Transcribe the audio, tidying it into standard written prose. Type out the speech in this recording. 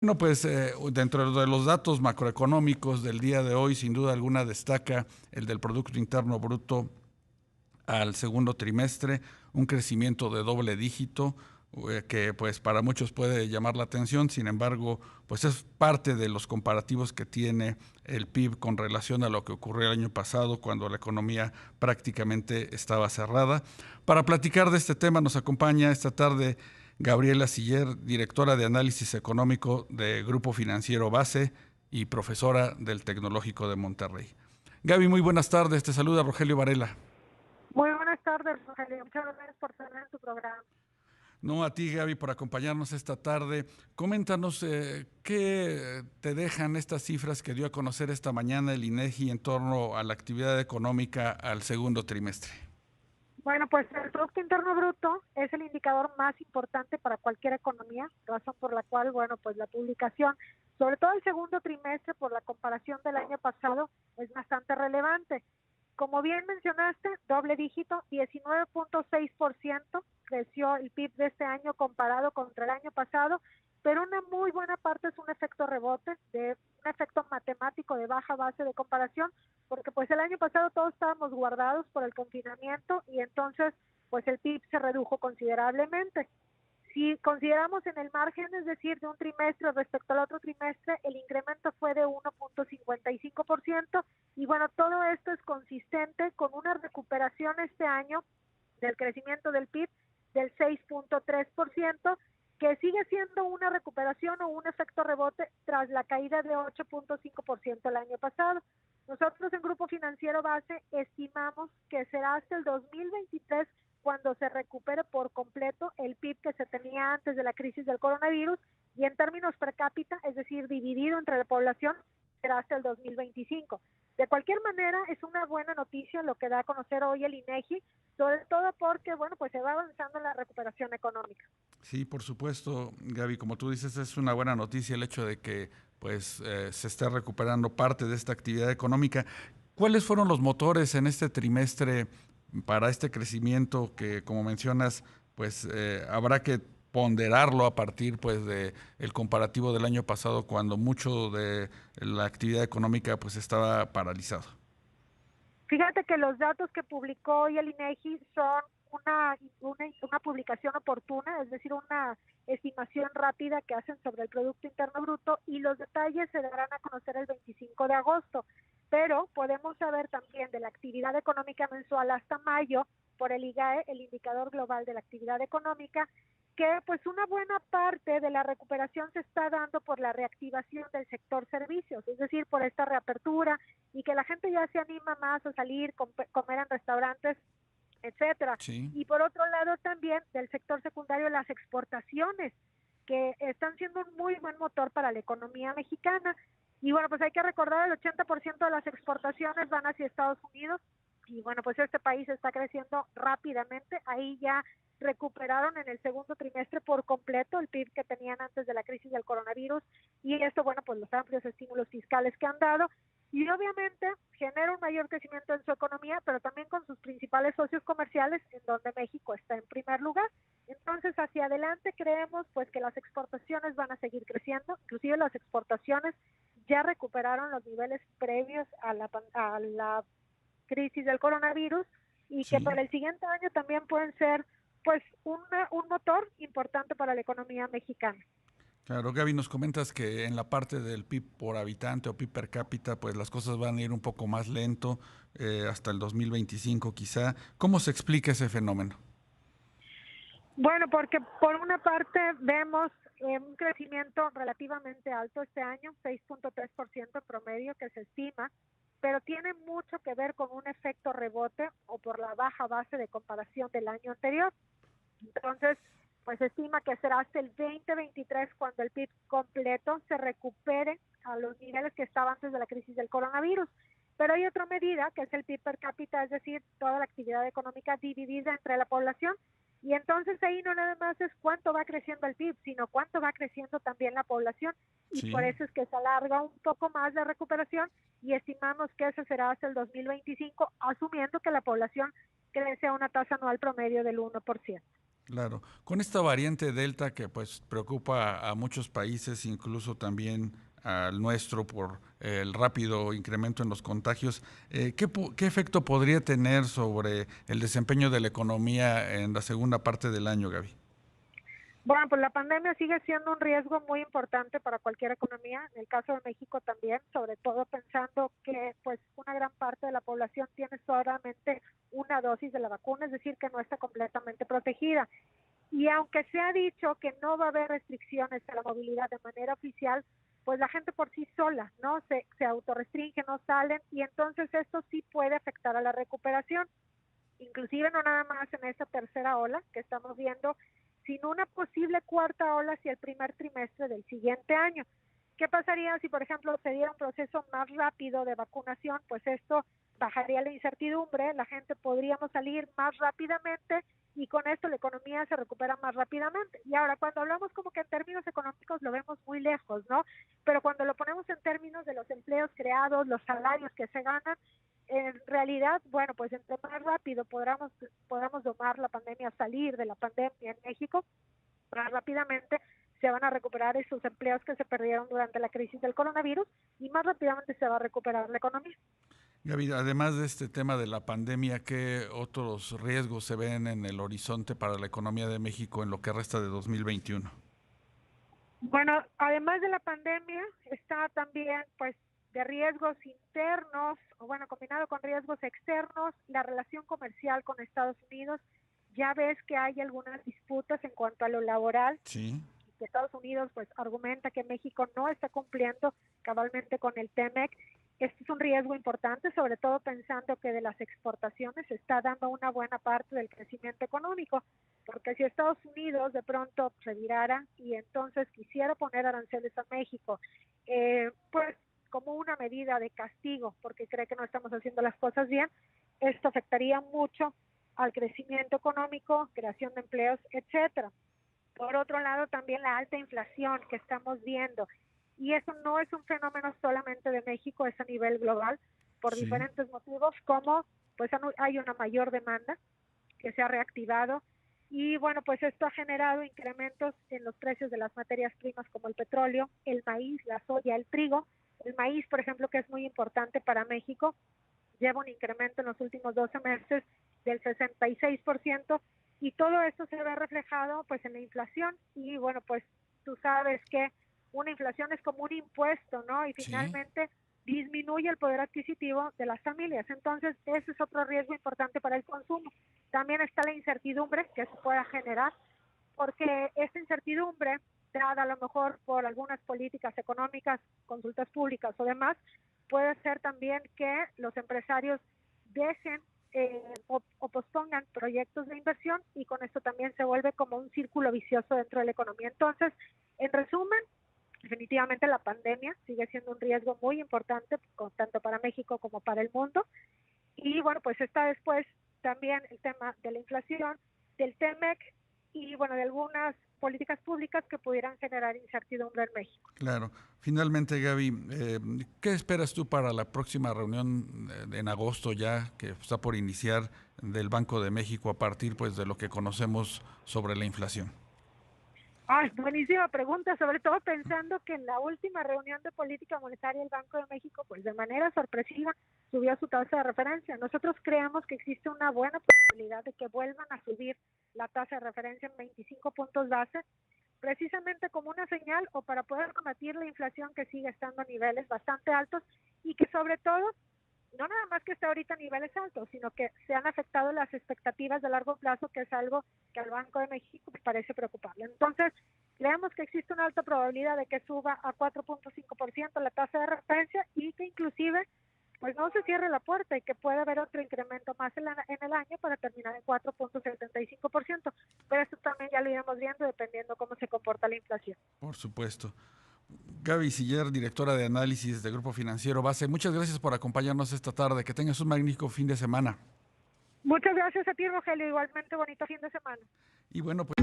Bueno, pues dentro de los datos macroeconómicos del día de hoy, sin duda alguna destaca el del Producto Interno Bruto al segundo trimestre, un crecimiento de doble dígito que pues para muchos puede llamar la atención. Sin embargo, pues es parte de los comparativos que tiene el PIB con relación a lo que ocurrió el año pasado, cuando la economía prácticamente estaba cerrada. Para platicar de este tema nos acompaña esta tarde Gabriela Siller, directora de análisis económico de Grupo Financiero Base y profesora del Tecnológico de Monterrey. Gaby, muy buenas tardes, te saluda Rogelio Varela. Muy buenas tardes, Rogelio. Muchas gracias por tener tu programa. No, a ti, Gaby, por acompañarnos esta tarde. Coméntanos qué te dejan estas cifras que dio a conocer esta mañana el INEGI en torno a la actividad económica al segundo trimestre. Bueno, pues el Producto Interno Bruto es el indicador más importante para cualquier economía, razón por la cual, bueno, pues la publicación, sobre todo el segundo trimestre, por la comparación del año pasado, es bastante relevante. Como bien mencionaste, doble dígito, 19.6% creció el PIB de este año comparado contra el año pasado, pero una muy buena parte es un efecto rebote, de un efecto matemático de baja base de comparación, porque pues el año pasado todos estábamos guardados por el confinamiento y entonces pues el PIB se redujo considerablemente. Si consideramos en el margen, es decir, de un trimestre respecto al otro trimestre, el incremento fue de 1.55% y bueno, todo esto es consistente con una recuperación este año del crecimiento del PIB del 6.3%, que sigue siendo una recuperación o un efecto rebote tras la caída de 8.5% el año pasado. Nosotros en Grupo Financiero Base estimamos que será hasta el 2023 cuando se recupere por completo el PIB que se tenía antes de la crisis del coronavirus y en términos per cápita, es decir, dividido entre la población, será hasta el 2025. De cualquier manera, es una buena noticia lo que da a conocer hoy el INEGI, sobre todo porque, bueno, pues se va avanzando en la recuperación económica. Sí, por supuesto, Gaby, como tú dices, es una buena noticia el hecho de que pues se esté recuperando parte de esta actividad económica. ¿Cuáles fueron los motores en este trimestre para este crecimiento que, como mencionas, pues habrá que ponderarlo a partir pues de el comparativo del año pasado, cuando mucho de la actividad económica pues estaba paralizado? Fíjate que los datos que publicó hoy el INEGI son una publicación oportuna, es decir, una estimación rápida que hacen sobre el Producto Interno Bruto y los detalles se darán a conocer el 25 de agosto. Pero podemos saber también de la actividad económica mensual hasta mayo por el IGAE, el Indicador Global de la Actividad Económica, que pues una buena parte de la recuperación se está dando por la reactivación del sector servicios, es decir, por esta reapertura y que la gente ya se anima más a salir, comer en restaurantes, etcétera. Sí. Y por otro lado también del sector secundario las exportaciones, que están siendo un muy buen motor para la economía mexicana. Y bueno, pues hay que recordar el 80% de las exportaciones van hacia Estados Unidos y bueno, pues este país está creciendo rápidamente. Ahí ya recuperaron en el segundo trimestre por completo el PIB que tenían antes de la crisis del coronavirus y esto, bueno, pues los amplios estímulos fiscales que han dado y obviamente genera un mayor crecimiento en su economía, pero también con sus principales socios comerciales, en donde México está en primer lugar. Entonces, hacia adelante creemos pues que las exportaciones van a seguir creciendo, inclusive las exportaciones ya recuperaron los niveles previos a la crisis del coronavirus y que Sí. para el siguiente año también pueden ser pues un motor importante para la economía mexicana. Claro, Gaby, nos comentas que en la parte del PIB por habitante o PIB per cápita, pues las cosas van a ir un poco más lento, hasta el 2025 quizá. ¿Cómo se explica ese fenómeno? Bueno, porque por una parte vemos un crecimiento relativamente alto este año, 6.3% promedio que se estima, pero tiene mucho que ver con un efecto rebote o por la baja base de comparación del año anterior. Entonces, pues se estima que será hasta el 2023 cuando el PIB completo se recupere a los niveles que estaba antes de la crisis del coronavirus. Pero hay otra medida que es el PIB per cápita, es decir, toda la actividad económica dividida entre la población. Y entonces ahí no nada más es cuánto va creciendo el PIB, sino cuánto va creciendo también la población. Y por Sí. eso es que se alarga un poco más la recuperación y estimamos que eso será hasta el 2025, asumiendo que la población crece a una tasa anual promedio del 1%. Claro, con esta variante Delta que pues preocupa a muchos países, incluso también al nuestro por el rápido incremento en los contagios, ¿qué efecto podría tener sobre el desempeño de la economía en la segunda parte del año, Gaby? Bueno, pues la pandemia sigue siendo un riesgo muy importante para cualquier economía, en el caso de México también, sobre todo pensando que pues una gran parte de la población tiene solamente una dosis de la vacuna, es decir, que no está completamente protegida. Y aunque se ha dicho que no va a haber restricciones a la movilidad de manera oficial, pues la gente por sí sola, ¿no? Se autorrestringe, no salen, y entonces esto sí puede afectar a la recuperación, inclusive no nada más en esta tercera ola que estamos viendo, sino una posible cuarta ola hacia el primer trimestre del siguiente año. ¿Qué pasaría si, por ejemplo, se diera un proceso más rápido de vacunación? Pues esto bajaría la incertidumbre, la gente podríamos salir más rápidamente y con esto la economía se recupera más rápidamente. Y ahora, cuando hablamos como que en términos económicos lo vemos muy lejos, ¿no? Pero cuando lo ponemos en términos de los empleos creados, los salarios que se ganan, en realidad, bueno, pues entre más rápido podamos domar la pandemia, salir de la pandemia en México, más rápidamente se van a recuperar esos empleos que se perdieron durante la crisis del coronavirus y más rápidamente se va a recuperar la economía. Gaby, además de este tema de la pandemia, ¿qué otros riesgos se ven en el horizonte para la economía de México en lo que resta de 2021? Bueno, además de la pandemia, está también, pues, de riesgos internos, o bueno, combinado con riesgos externos, la relación comercial con Estados Unidos. Ya ves que hay algunas disputas en cuanto a lo laboral, Sí, que Estados Unidos pues argumenta que México no está cumpliendo cabalmente con el TEMEC. Este es un riesgo importante, sobre todo pensando que de las exportaciones se está dando una buena parte del crecimiento económico, porque si Estados Unidos de pronto se virara y entonces quisiera poner aranceles a México, pues como una medida de castigo, porque cree que no estamos haciendo las cosas bien, esto afectaría mucho al crecimiento económico, creación de empleos, etcétera. Por otro lado, también la alta inflación que estamos viendo. Y eso no es un fenómeno solamente de México, es a nivel global, por sí. diferentes motivos, como pues hay una mayor demanda que se ha reactivado. Y bueno, pues esto ha generado incrementos en los precios de las materias primas como el petróleo, el maíz, la soya, el trigo. El maíz, por ejemplo, que es muy importante para México, lleva un incremento en los últimos 12 meses del 66%, y todo esto se ve reflejado pues en la inflación. Y bueno, pues tú sabes que una inflación es como un impuesto, ¿no? Y Sí, finalmente disminuye el poder adquisitivo de las familias. Entonces, ese es otro riesgo importante para el consumo. También está la incertidumbre que se pueda generar, porque esta incertidumbre, dada a lo mejor por algunas políticas económicas, consultas públicas o demás, puede ser también que los empresarios dejen o pospongan proyectos de inversión, y con esto también se vuelve como un círculo vicioso dentro de la economía. Entonces, en resumen, definitivamente la pandemia sigue siendo un riesgo muy importante, tanto para México como para el mundo. Y bueno, pues está después también el tema de la inflación, del TEMEC y bueno, de algunas políticas públicas que pudieran generar incertidumbre en México. claro. Finalmente, Gaby, ¿qué esperas tú para la próxima reunión en agosto ya, que está por iniciar del Banco de México a partir pues de lo que conocemos sobre la inflación? Ay, buenísima pregunta, sobre todo pensando que en la última reunión de política monetaria el Banco de México, pues de manera sorpresiva, subió su tasa de referencia. Nosotros creemos que existe una buena probabilidad de que vuelvan a subir la tasa de referencia en 25 puntos base, precisamente como una señal o para poder combatir la inflación que sigue estando a niveles bastante altos, y que sobre todo no nada más que está ahorita a niveles altos, sino que se han afectado las expectativas de largo plazo, que es algo que al Banco de México parece preocuparle. Entonces, creemos que existe una alta probabilidad de que suba a 4.5% la tasa de referencia, y que inclusive pues no se cierre la puerta y que pueda haber otro incremento más en el año para terminar en 4.75%. Pero esto también ya lo iremos viendo dependiendo cómo se comporta la inflación. Por supuesto. Gaby Siller, directora de análisis de Grupo Financiero Base, muchas gracias por acompañarnos esta tarde. Que tengas un magnífico fin de semana. Muchas gracias a ti, Rogelio. Igualmente bonito fin de semana. Y bueno, pues